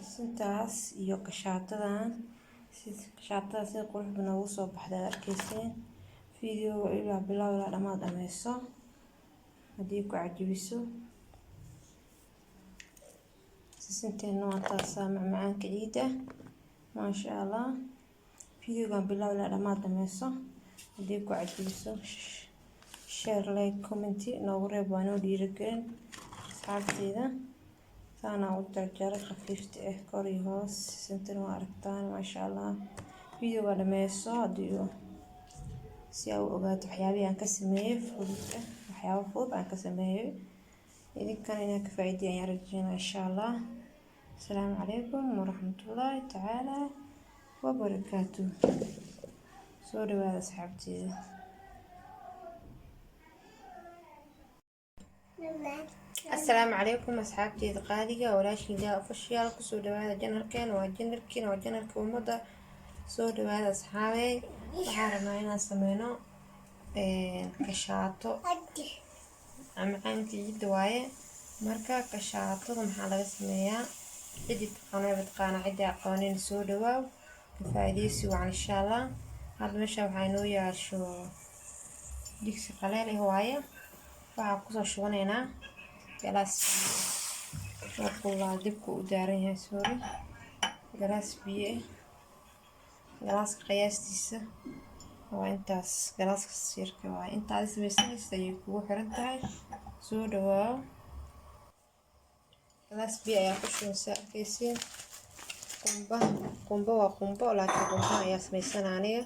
sisintaas iyo kashaatadan kashaatadas sida qurux badan ugu soo baxday arkayseen fiidiyowga ilaa bilow ilaa dhamaad dhameyso haddii ku cajibiso. sisinteena waa taasaa macmacaanka ciida maasha allah. fiidiyowgan bilow ilaa dhamaad dhameyso haddii ku cajibiso share like comment noogu reeb waa noo dhiirigelin asxaabteyda. saana u jarjaro khafiifta ah kor iyo hoos sisintana waa aragtaan maasha allah. fiidiyowga dhameyso haddii si aad u ogaato waxyaabaha aan ka sameeyay fudud waxyaabo fudud aan ka sameeyay idinkana inaad ka faa'iideyaan ayaan rajeynaa insha allah. asalaamu calaykum waraxmatullaahi tacaala wabarakaatuh. soo dhawaada asxaabteyda. السلام عليكم أصحابتي الغالية ولاشين جاء أوفيشال كسو دوادا جنركين وجنركين وجنرك ومدى سو دوادا أصحابي وحارنا هنا سمينو كشاتو عمقانكي جد وايه مركا كشاتو محالة سميا عدي تقانا بتقانا عدي أقوانين سو دواو كفايديسي وعن إن شاء الله هذا مشا وحينو ياشو ديكسي قليلي هواية وعاكوزا شوانينا galaas waa dibku u daaran yahay sorry galaas biyo galaaska qiyaastiisa waa intaas galaaska sirka waa intaas samaysanaysa ay kugu xiran tahay. soo dhawaaw galaas biyo ayaa ku shubeysaa arkaysiin qumbo waa qumbo laakiin qumbo ayaa samaysanaa aniga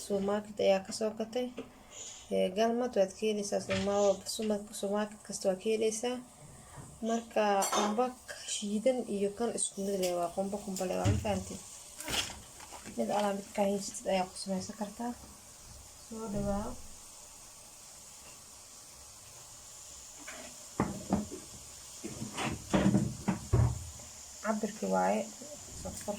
supermarket ayaa kasoo gatay galmad waad ka helaysaa supermarket kasta waa ka helaysaa. marka qumbo shiidan iyo kan isku mid leh waa qumbo leh waa fahanteen mid ala mid ka haystid ayaa ku samaysan kartaa. soo dhawaaw cabirki waaye sokor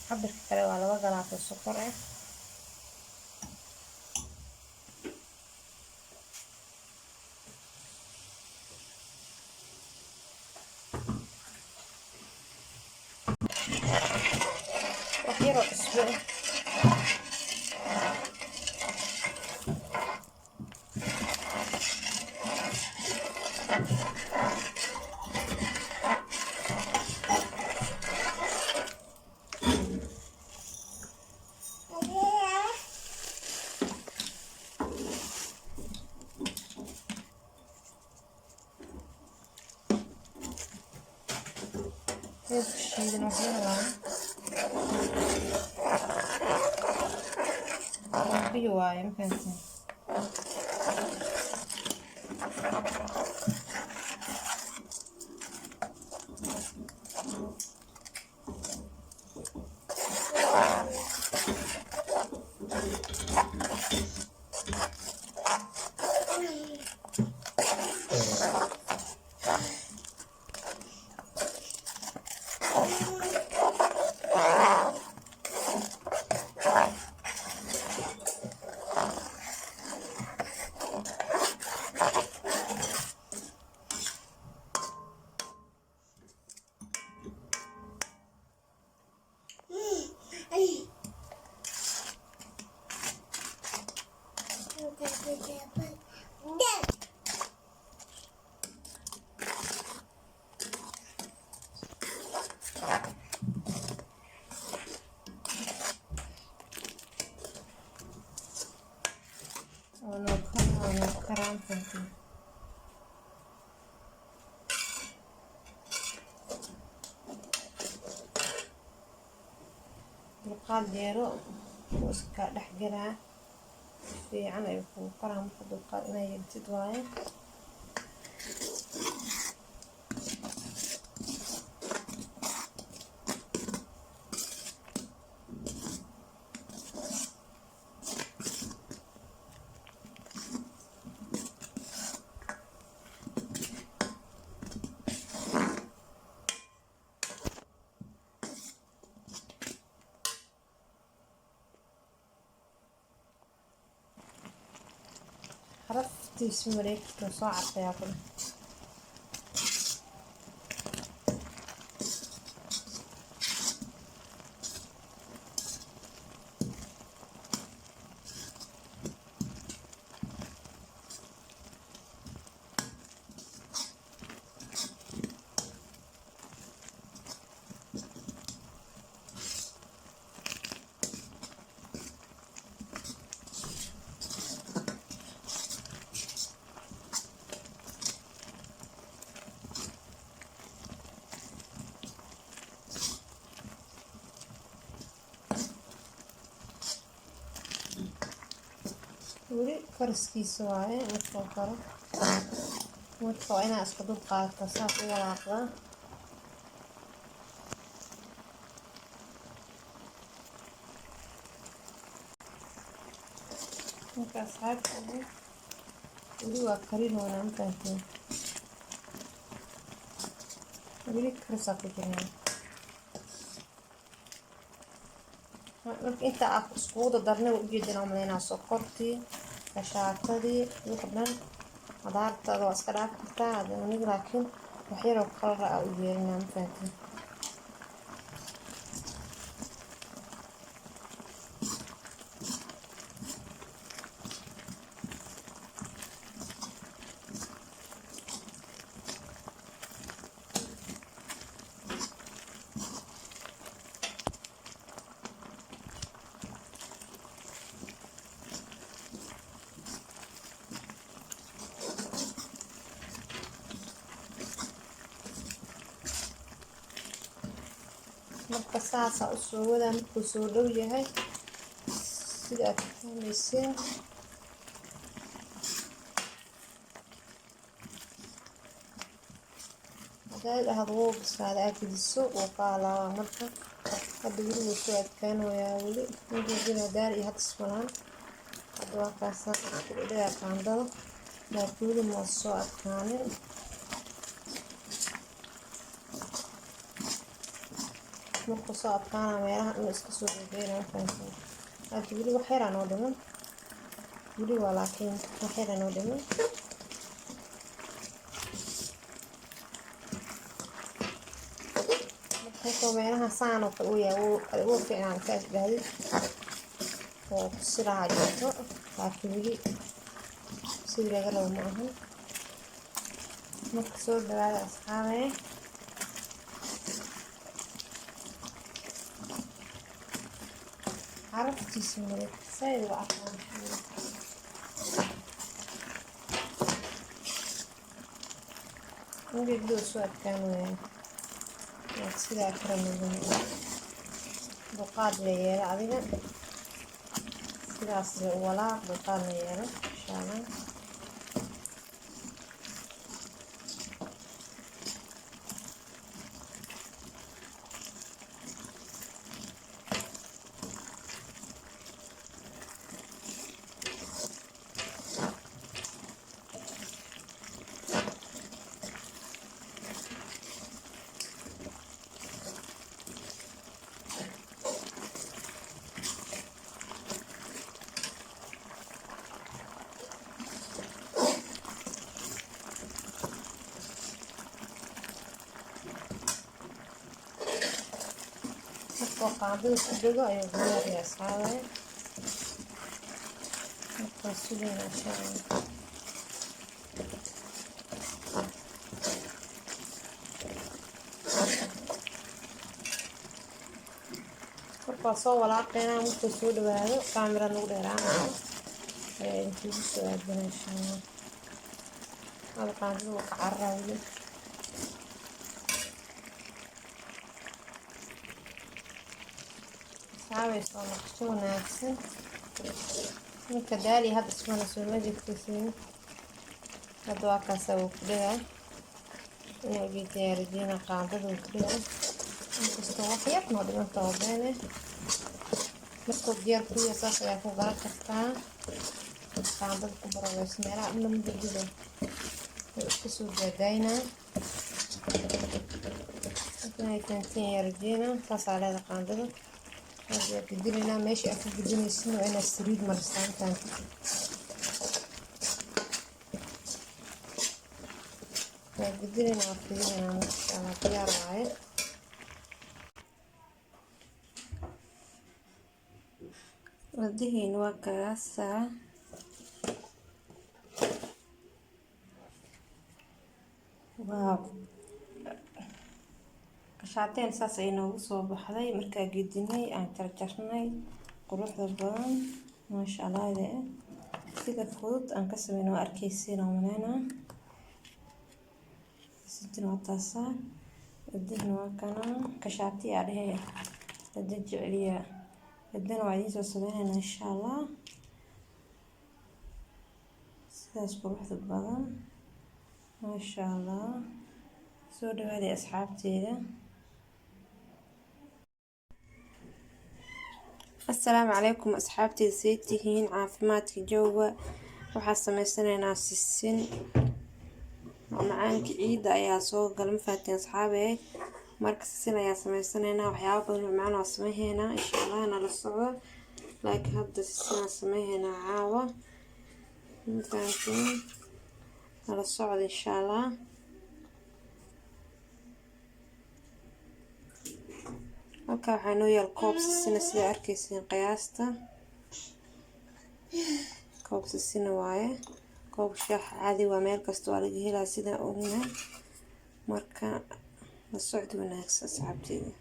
cabirka kale waa 2 galaas oo sokor ah. wax yar oo cusbo shiidan biyo waaye mafahanteen. karaan fanti dulqaad deero iska dhex galaa fiican ay ku qaraan dulqaad inay yintid waaye. caraftiisa mareegta soo carfayaa kule. weli kariskiisa waaye markuu karo. marka waa inaa iska dul qaadata saas u walaaqdaa. marka asxaabta weli waa karinoonaa mafahanteen. weli karisaa ku jirnaa. marka inta aad iskugu dardarnay waa ujeedinaa umaleynaa sokortii kashaatadii wixii dhan qudaartaada waa iska dhaaf kartaa aniga laakiin wax yaroo kalara aa u yeelinaa mafahanteen. marka saasa u soo wadaa markuu soo dhow yahay sida aad fahmayseen. hadaa dhahdo wuu bislaada aad gediso wuu ka halaabaa. marka hadda weli wuu soo adkaanayaa weli majeedina daar iyo hadda ismalaan. hadda waa kaasa isku dhadhayaa qaandada laakiin weli ma soo adkaanin. markuu soo adkaana meelaha inuu iska soo dhadheynaa mafahanteen. hadda weli wax yaraa noo dhiman weli waa laakiin wax yaraa noo dhiman. markuu meelaha saan oo kale u yahay wuu fiicnaan saas dhahdid oo silaha jirto laakiin weli sidii laga rabo ma ahan. marka soo dhawaada asxaabee. caraftiisa mareegta sayid u carfaan ujeedada soo adkaanaya waa sidaa karamidin duqaad la yeelo adiga sidaas la walaaq duqaad la yeelo insha allah. qaandada ku dhago ayuu diyaariyaa asxaabay. markaa sugayna insha allah. markaa soo walaaqeynaa markuu soo dhawaado kaamira lagu dheeraanayo ayaa inkugu soo aadana insha allah. hada qaandada wuu ka cararaa weli. soo naqsho wanaagsan. ninka daali hadda ismana soo majirkiisiin. hadda waa kaasa wuu ku dhagaa inuu uji diyaarijiina qaandada wuu ku dhagaa. inkastoo wax yar noo dhimanta oo beene markuu diyaar ku yahay saas ayaa ku garan kartaa. qaandada ku barabeyso meelaha dhan lama dirdido wuu iska soo daadaynaa. inay kantiin yaarijiina saasaa leeda qaandada. هذا كدينا ماشي أكيد بدون يسمو أنا سريد مرسان كان وقدرنا وفينا ما شاء الله ديار وايد. ودهين وكاسة واو شاطين ساس إنه صوب حذاي مركا جدني عن ترجحناي قروح البان ما شاء الله هذا كذا فوت أن كسب إنه أركيسين ومننا ستين وطاسة الدهن وكنا كشاطي عليه الدج عليا الدهن وعديس وصبينا إن شاء الله ساس قروح البان ما شاء الله سودوا هذه أصحابتي ده. السلام عليكم أصحابتي سيتهين عافماتك جوا وحاسميسنينا سيسين ومعانك عيدة ayaa soo gal mafahateen asxaabe marka sisin ayaa sameysanaynaa waxyaabo badan macaan oo sameeynaa insha Allah nala socdo laakiin hadda sisin sameeynaa caawa mafahateen nala socdo insha Allah. halka waxaa noo yaal koob sisina sida arkaysiin qiyaasta koob sisina waaye koob shaah caadi waa meel kasta waa laga helaa sida ognahay marka la socdo wanaagsan asxaabteeda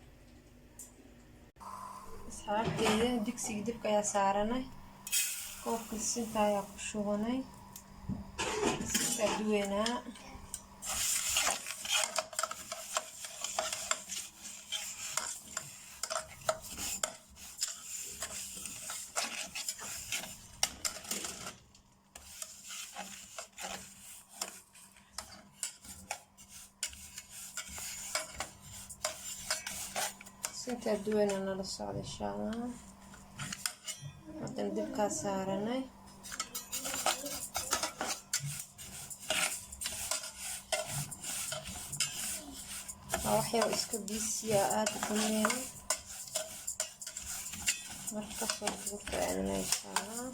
digsiga dibka ayaa saaranay koobka sisinta ayaa ku shubanay sisinta duweynaa inta duwan nala socdo insha Allah. Hadan dibka saaranay waxay iska biisiya aad u qaniyeen marka soo gurtayna insha Allah.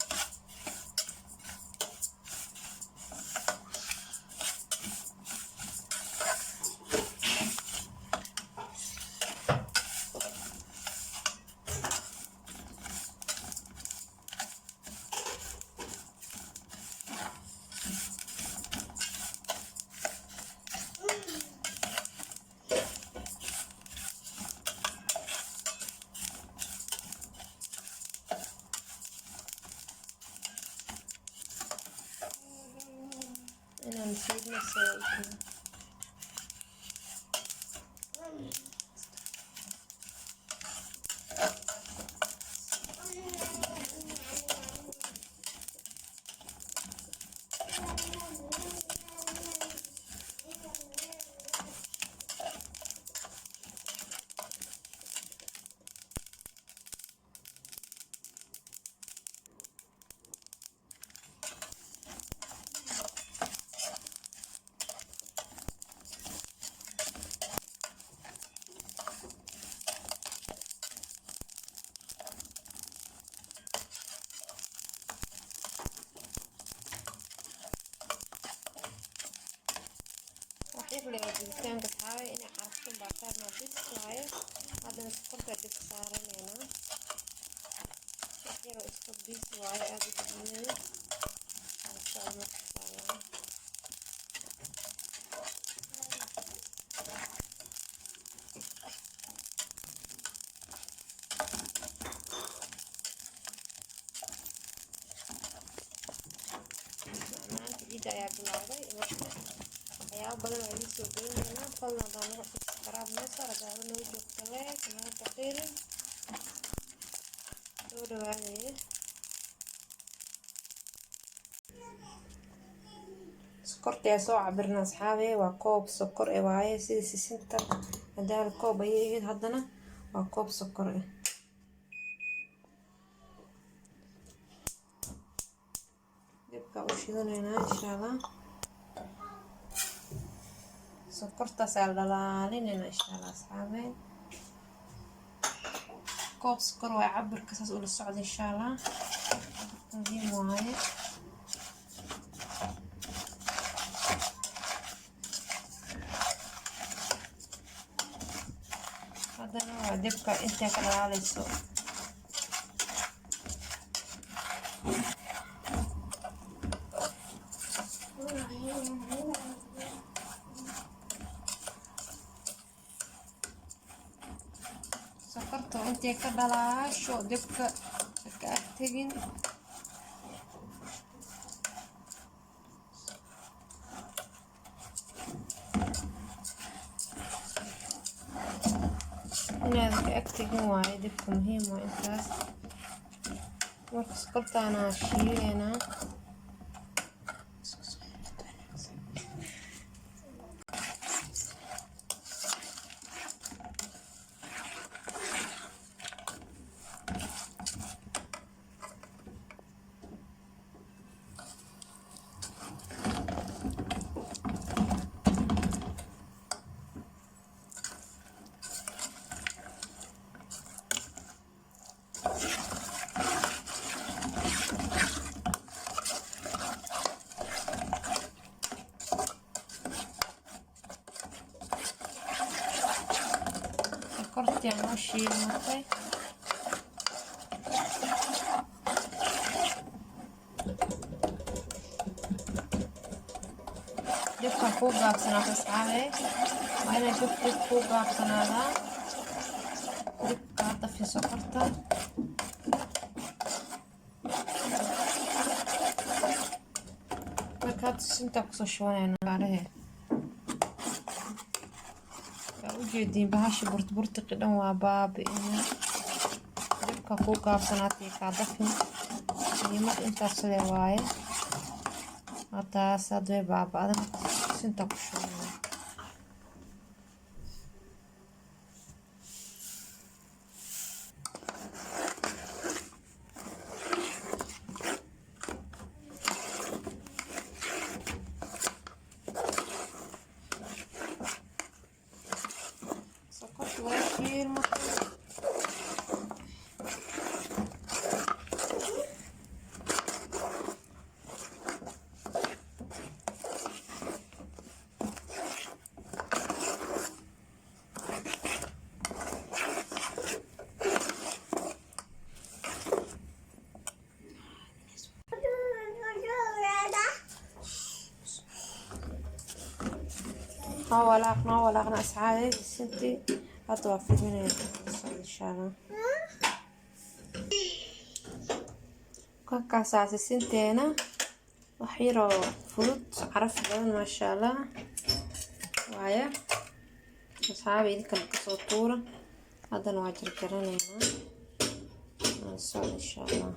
أنا نسيت نسوي يغلي الجبتين بتحاول إني عرفتهم بعترنا بس شوية هذا نسقطه بس صارنا هنا أخيرا اسقط بس شوية هذا الجبنة إن شاء الله صار ما أنت جيدا يا بلادي يا بدل ما يسوي بيننا فلنا ضانو خراب مصر قالوا له يجوك تلاك ما تقيل دوروا عليه سكرت يا سو عبرنا أصحابي وكوب سكر إيواي سيدي سنتر هذا الكوب يجي هذنا وكوب سكر يبقى وشيلنا هنا إن شاء الله سكرت سالدلالين إن شاء الله أصحابي كوب سكر ويعبر كساس أول السعودية إن شاء الله نجيب وايد haddana waa dibka intay ka dhalaalayso. sokorta intay ka dhalaasho dibka ka agtegin. inaad ka agtegin waaye dibka muhiim waa intaas. marka sokortaana shiileynaa. sokortii aan u shiilmatay. dibka ku gaabsanaata asxaabe, waa inay dib ku gaabsanaadaa. dibka hadda fi sokorta. marka hadda sinta kusoo shubanayna gaarahe. ujeediin bahasha burti qidhan waa baabi'ina. dibka ku gaabsanaatay kaa dafin. qiimad intaas le waaye. haddaas hadda way baaba'da. sinta ku shubanayna. sokorta waa shiilmatay. نو ولاقنا أسعاري سنتي أطوى في من إن شاء الله. كوكا ساعة سنتينا وحيرو فلوت عرف بدن ما شاء الله. وعيا أصحابي ذيك القصوطورة هذا نواجر كرانينا نصال إن شاء الله.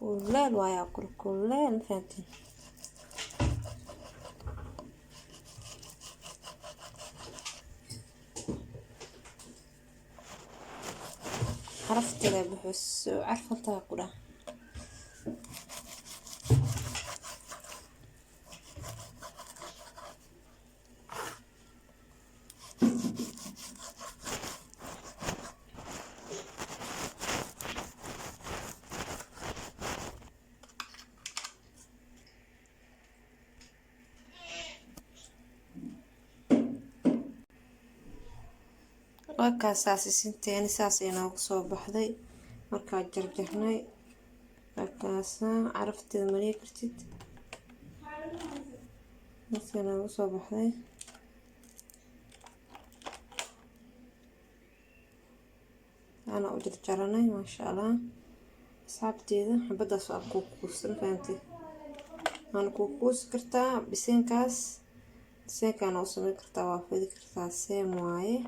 كلال وياكل كلال فهمتي. عرفت لا بحس عارفه تاكله. وكاساس سنتين ساس inoogu soo baxday markaa jarjarnay. وكاسا عرفت المليه كرتيد مثلا وصبح هاي أنا أوجد جراني ما شاء الله أصحابتي إذا حبدا سؤال كوكوس فهمتي أنا كوكوس كرتا بسين كاس بسين كان أوصل كرتا وافيد كرتا سيم واي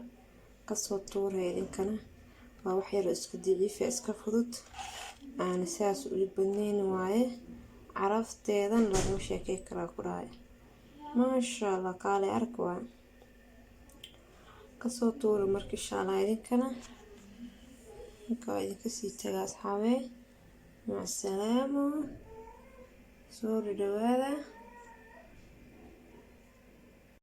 قصو الطور هاي إذن كان وحير اسكو ديليفي اسكو فضوت أنا ساس ولبنين واي عرفت إذن لغو شاكي كرا كراي ما شاء الله قالي أركوا قصو الطور مركي شاء الله إذن كان إذن كسيتها أصحابي مع السلامة سوري دواذا